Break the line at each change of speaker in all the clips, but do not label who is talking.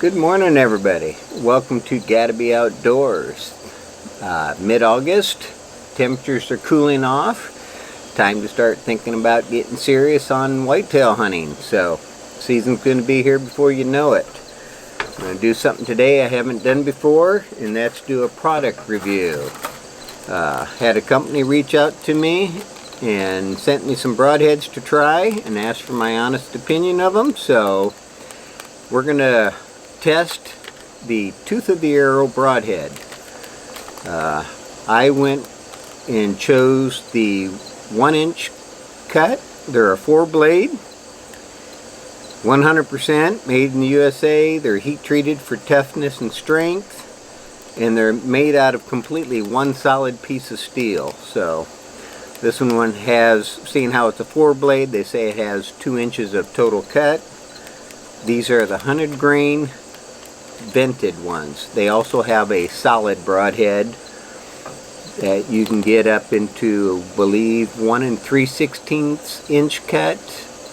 Good morning, everybody. Welcome to Gotta Be Outdoors. Mid-August, temperatures are cooling off. Time to start thinking about getting serious on whitetail hunting. So, season's going to be here before you know it. I'm going to do something today I haven't done before, and that's do a product review. Had a company reach out to me and sent me some broadheads to try and asked for my honest opinion of them. So, we're going to test the tooth of the arrow broadhead. I went and chose the 1-inch cut. They're a 4-blade, 100% made in the USA. They're heat treated for toughness and strength, and they're made out of completely one solid piece of steel. So this one has, seeing how it's a 4-blade, they say it has 2 inches of total cut. These are the 100 grain vented ones. They also have a solid broadhead that you can get up into, I believe, 1 3/16 inch cut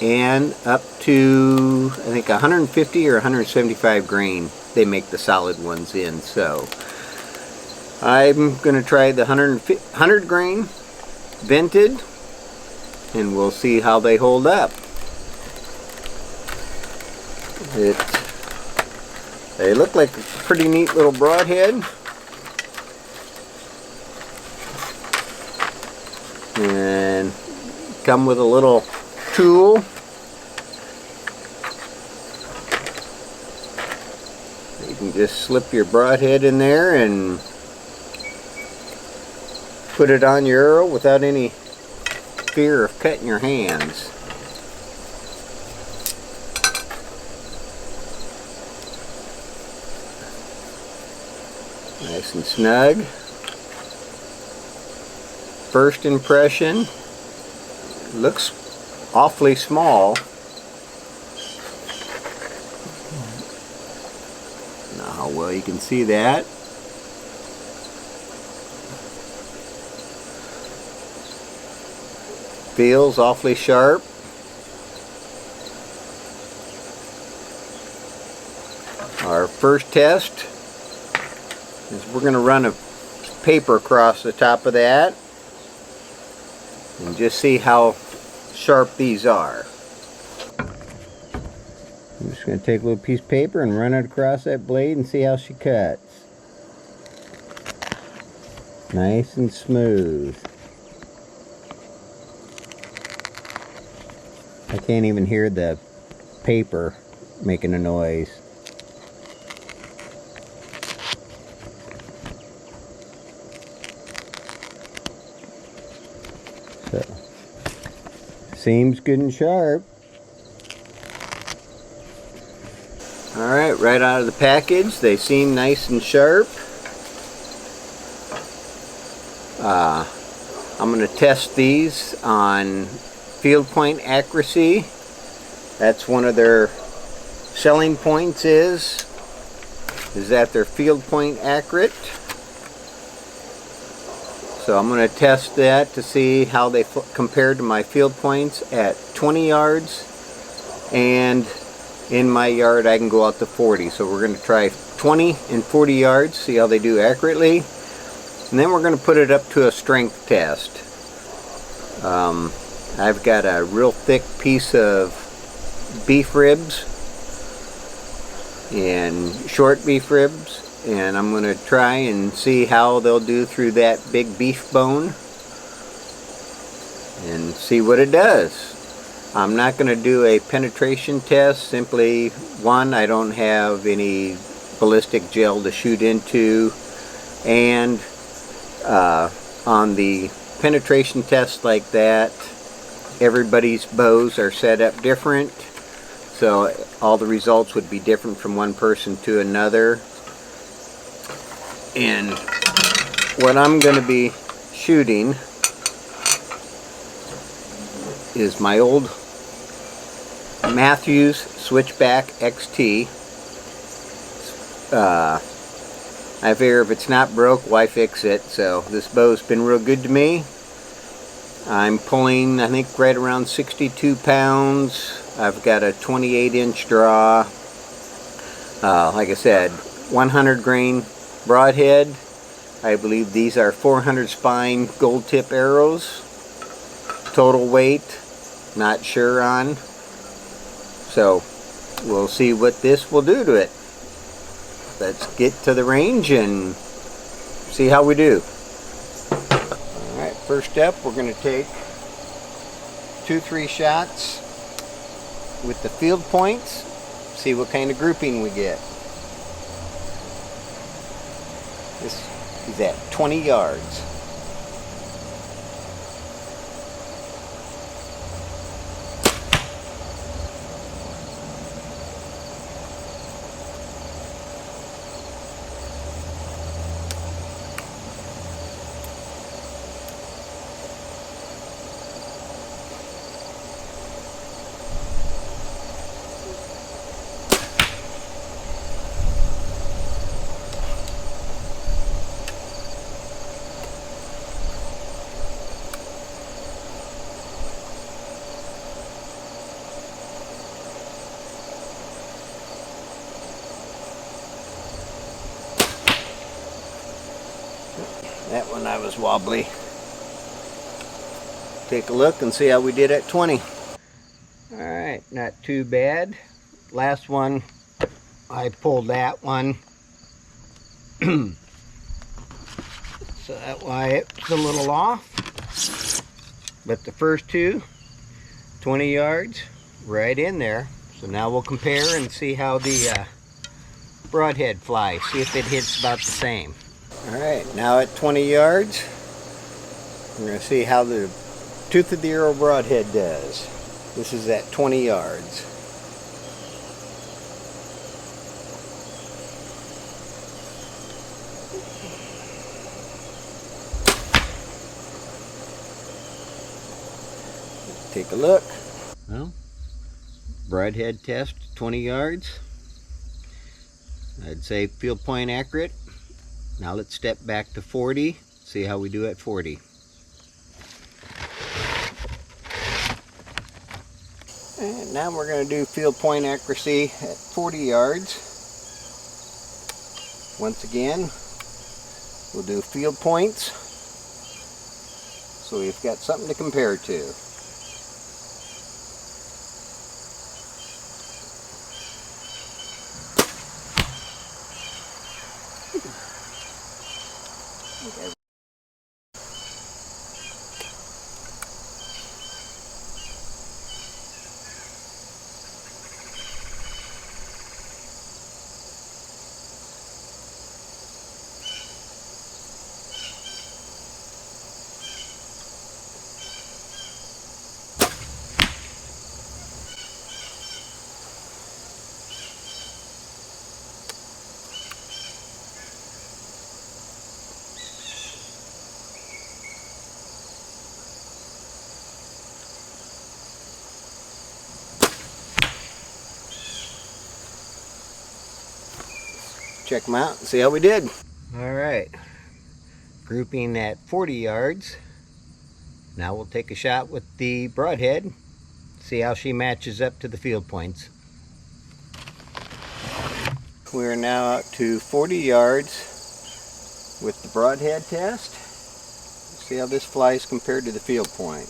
and up to, I think, 150 or 175 grain they make the solid ones in. So I'm going to try the 100 grain vented and we'll see how they hold up. They look like a pretty neat little broadhead. And come with a little tool. You can just slip your broadhead in there and put it on your arrow without any fear of cutting your hands. Nice and snug. First impression, looks awfully small. Now how well you can see that. Feels awfully sharp. Our first test is we're going to run a paper across the top of that and just see how sharp these are. I'm just going to take a little piece of paper and run it across that blade and see how she cuts. Nice and smooth. I can't even hear the paper making a noise. So, seems good and sharp. Alright, right out of the package, they seem nice and sharp. I'm going to test these on field point accuracy. That's one of their selling points is that they're field point accurate. So I'm going to test that to see how they compare to my field points at 20 yards, and in my yard I can go out to 40. So we're going to try 20 and 40 yards, see how they do accurately, and then we're going to put it up to a strength test. I've got a real thick piece of beef ribs and short beef ribs, and I'm going to try and see how they'll do through that big beef bone and see what it does. I'm not going to do a penetration test. Simply, one, I don't have any ballistic gel to shoot into, and on the penetration test like that, everybody's bows are set up different, so all the results would be different from one person to another. And what I'm going to be shooting is my old Matthews Switchback XT. I figure if it's not broke, why fix it? So this bow's been real good to me. I'm pulling, I think, right around 62 pounds. I've got a 28-inch draw. Like I said, 100 grain broadhead. I believe these are 400 spine gold tip arrows. Total weight, not sure on. So we'll see what this will do to it. Let's get to the range and see how we do. Alright, first step, we're going to take 2-3 shots with the field points, see what kind of grouping we get. This is at 20 yards. That one I was wobbly. Take a look and see how we did at 20. Alright, not too bad. Last one, I pulled that one. So that's why it's a little off. But the first two, 20 yards, right in there. So now we'll compare and see how the broadhead flies. See if it hits about the same. Alright, now at 20 yards, we're going to see how the tooth of the arrow broadhead does. This is at 20 yards. Take a look. Well, broadhead test, 20 yards. I'd say field point accurate. Now let's step back to 40, see how we do at 40. And now we're going to do field point accuracy at 40 yards. Once again, we'll do field points, so we've got something to compare to. Okay. Check them out and see how we did. Alright, grouping at 40 yards. Now we'll take a shot with the broadhead, see how she matches up to the field points. We are now out to 40 yards with the broadhead test. See how this flies compared to the field point.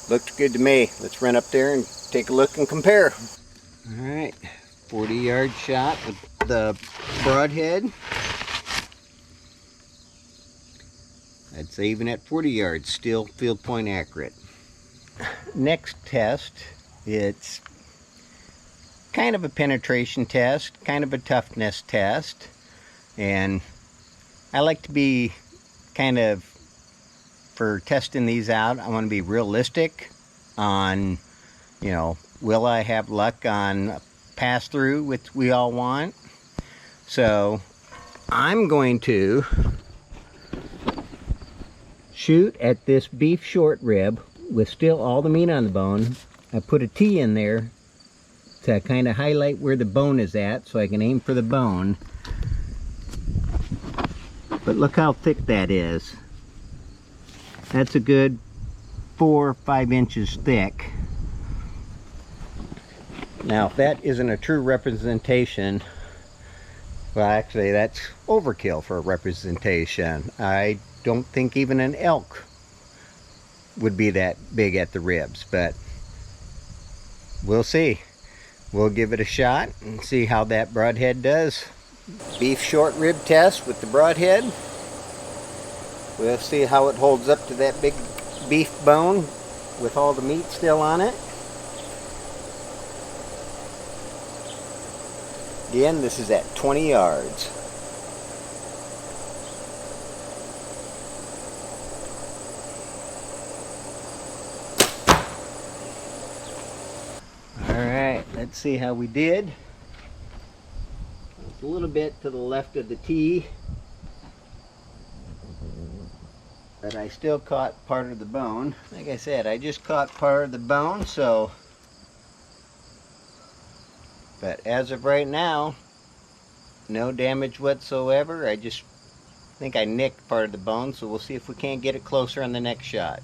Looked good to me. Let's run up there and take a look and compare. Alright, 40-yard shot with the broadhead. I'd say even at 40 yards, still field point accurate. Next test, it's kind of a penetration test, kind of a toughness test. And I like to be kind of, for testing these out, I want to be realistic on, you know, will I have luck on pass through, which we all want. So I'm going to shoot at this beef short rib with still all the meat on the bone. I put a T in there to kind of highlight where the bone is at so I can aim for the bone. But look how thick that is. That's a good 4 or 5 inches thick. Now if that isn't a true representation, well actually that's overkill for a representation. I don't think even an elk would be that big at the ribs, but we'll see. We'll give it a shot and see how that broadhead does. Beef short rib test with the broadhead. We'll see how it holds up to that big beef bone with all the meat still on it. Again, this is at 20 yards. Alright, let's see how we did. It's a little bit to the left of the tee, but I still caught part of the bone. Like I said, I just caught part of the bone, so. But as of right now, no damage whatsoever. I just think I nicked part of the bone, so we'll see if we can't get it closer on the next shot.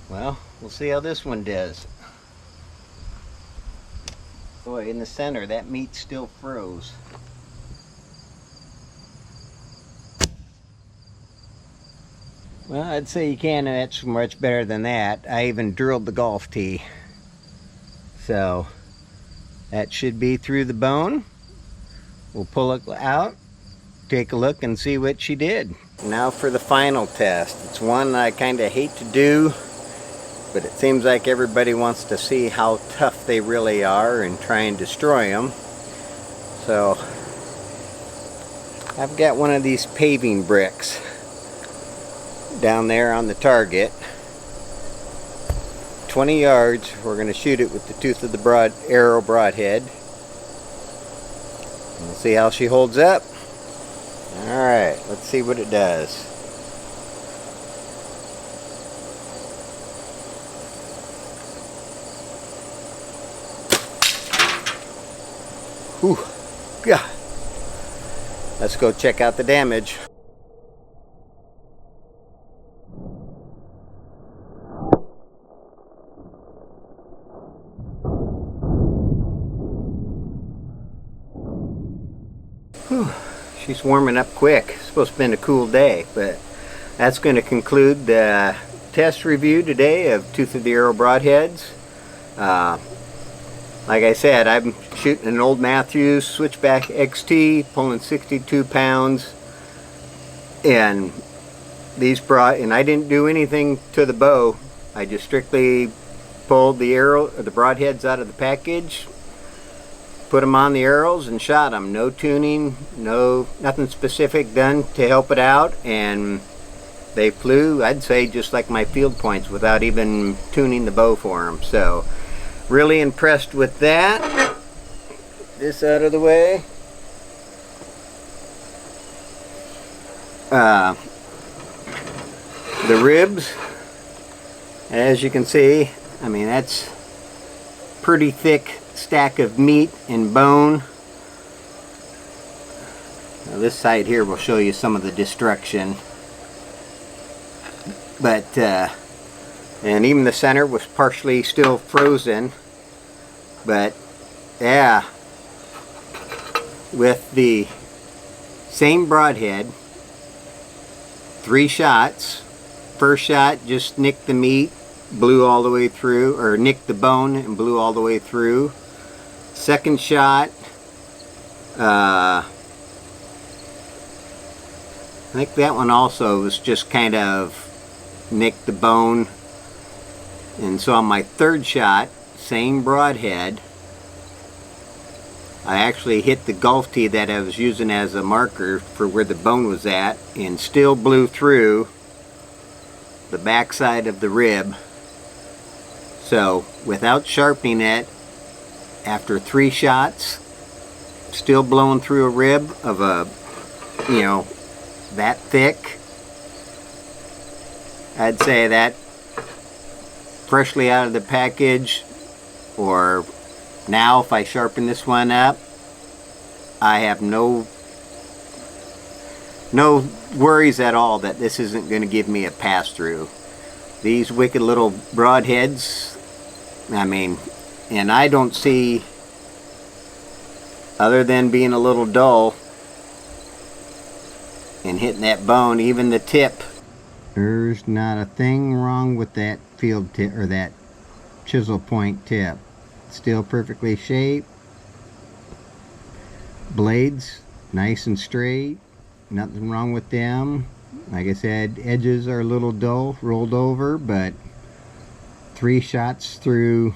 Well, we'll see how this one does. Boy, in the center, that meat still froze. Well, I'd say you can't etch much better than that. I even drilled the golf tee. So, that should be through the bone. We'll pull it out, take a look, and see what she did. Now for the final test. It's one I kind of hate to do, but it seems like everybody wants to see how tough they really are and try and destroy them. So, I've got one of these paving bricks down there on the target. 20 yards. We're going to shoot it with the tooth of the arrow broadhead. We'll see how she holds up. Alright, let's see what it does. Whew. Yeah. Let's go check out the damage. Whew. She's warming up quick. It's supposed to have been a cool day, but that's going to conclude the test review today of Tooth of the Arrow broadheads. Like I said, I'm shooting an old Matthews Switchback XT, pulling 62 pounds, and I didn't do anything to the bow. I just strictly pulled the broadheads out of the package, put them on the arrows, and shot them. No tuning, nothing specific done to help it out, and they flew, I'd say, just like my field points without even tuning the bow for them. So, really impressed with that. This out of the way. The ribs, as you can see, I mean, that's pretty thick stack of meat and bone. Now this side here will show you some of the destruction, but and even the center was partially still frozen. But yeah, with the same broadhead, 3 shots. First shot just nicked the meat, blew all the way through, or nicked the bone and blew all the way through. Second shot, I think that one also was just kind of nicked the bone. And so on my third shot, same broadhead, I actually hit the golf tee that I was using as a marker for where the bone was at, and still blew through the backside of the rib. So without sharpening it, after 3 shots, still blowing through a rib of a, that thick, I'd say that freshly out of the package, or now if I sharpen this one up, I have no worries at all that this isn't going to give me a pass-through. These wicked little broadheads, I mean, and I don't see, other than being a little dull and hitting that bone, even the tip, there's not a thing wrong with that field tip or that chisel point tip. Still perfectly shaped. Blades nice and straight, nothing wrong with them. Like I said, edges are a little dull, rolled over, but 3 shots through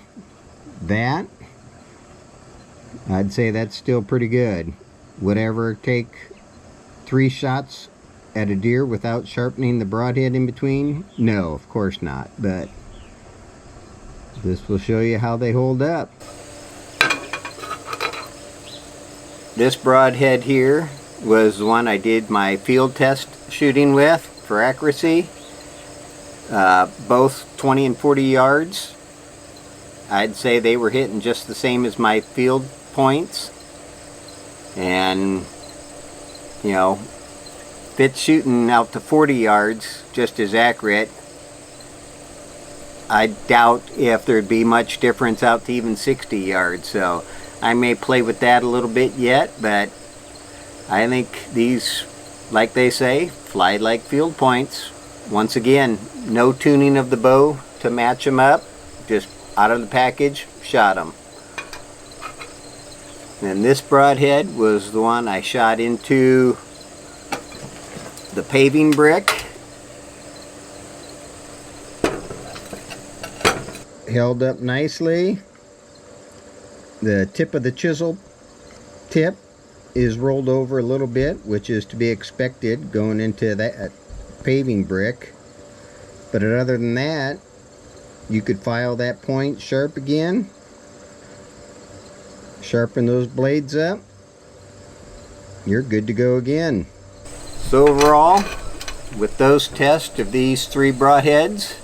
that, I'd say that's still pretty good. Would ever take 3 shots at a deer without sharpening the broadhead in between? No, of course not, but this will show you how they hold up. This broadhead here was the one I did my field test shooting with for accuracy. Both 20 and 40 yards. I'd say they were hitting just the same as my field points. And, you know, if it's shooting out to 40 yards, just as accurate, I doubt if there'd be much difference out to even 60 yards. So I may play with that a little bit yet, but I think these, like they say, fly like field points. Once again, no tuning of the bow to match them up. Just out of the package, shot them. And this broadhead was the one I shot into the paving brick. Held up nicely. The tip of the chisel tip is rolled over a little bit, which is to be expected going into that paving brick. But other than that, you could file that point sharp again, sharpen those blades up, you're good to go again. So overall, with those tests of these 3 broadheads,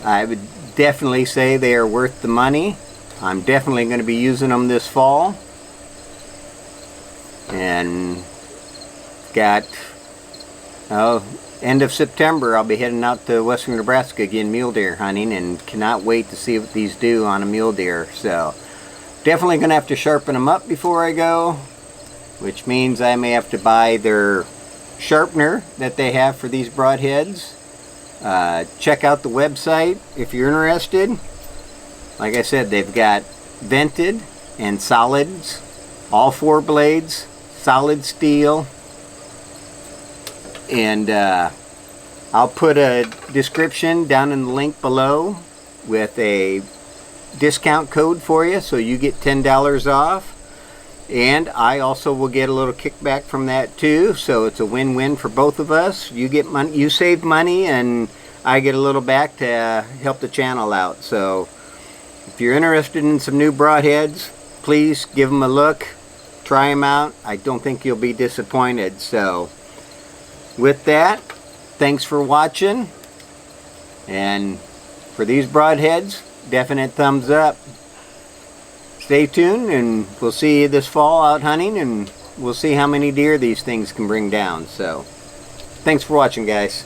I would definitely say they are worth the money. I'm definitely going to be using them this fall. And got, end of September, I'll be heading out to western Nebraska again mule deer hunting, and cannot wait to see what these do on a mule deer. So definitely going to have to sharpen them up before I go, which means I may have to buy their sharpener that they have for these broadheads. Check out the website if you're interested. Like I said, they've got vented and solids, all 4 blades, solid steel. And I'll put a description down in the link below with a discount code for you, so you get $10 off. And I also will get a little kickback from that too, so it's a win-win for both of us. You get money, you save money, and I get a little back to help the channel out. So if you're interested in some new broadheads, please give them a look, try them out. I don't think you'll be disappointed. So with that, thanks for watching, and for these broadheads, definite thumbs up. Stay tuned, and we'll see you this fall out hunting, and we'll see how many deer these things can bring down. So thanks for watching, guys.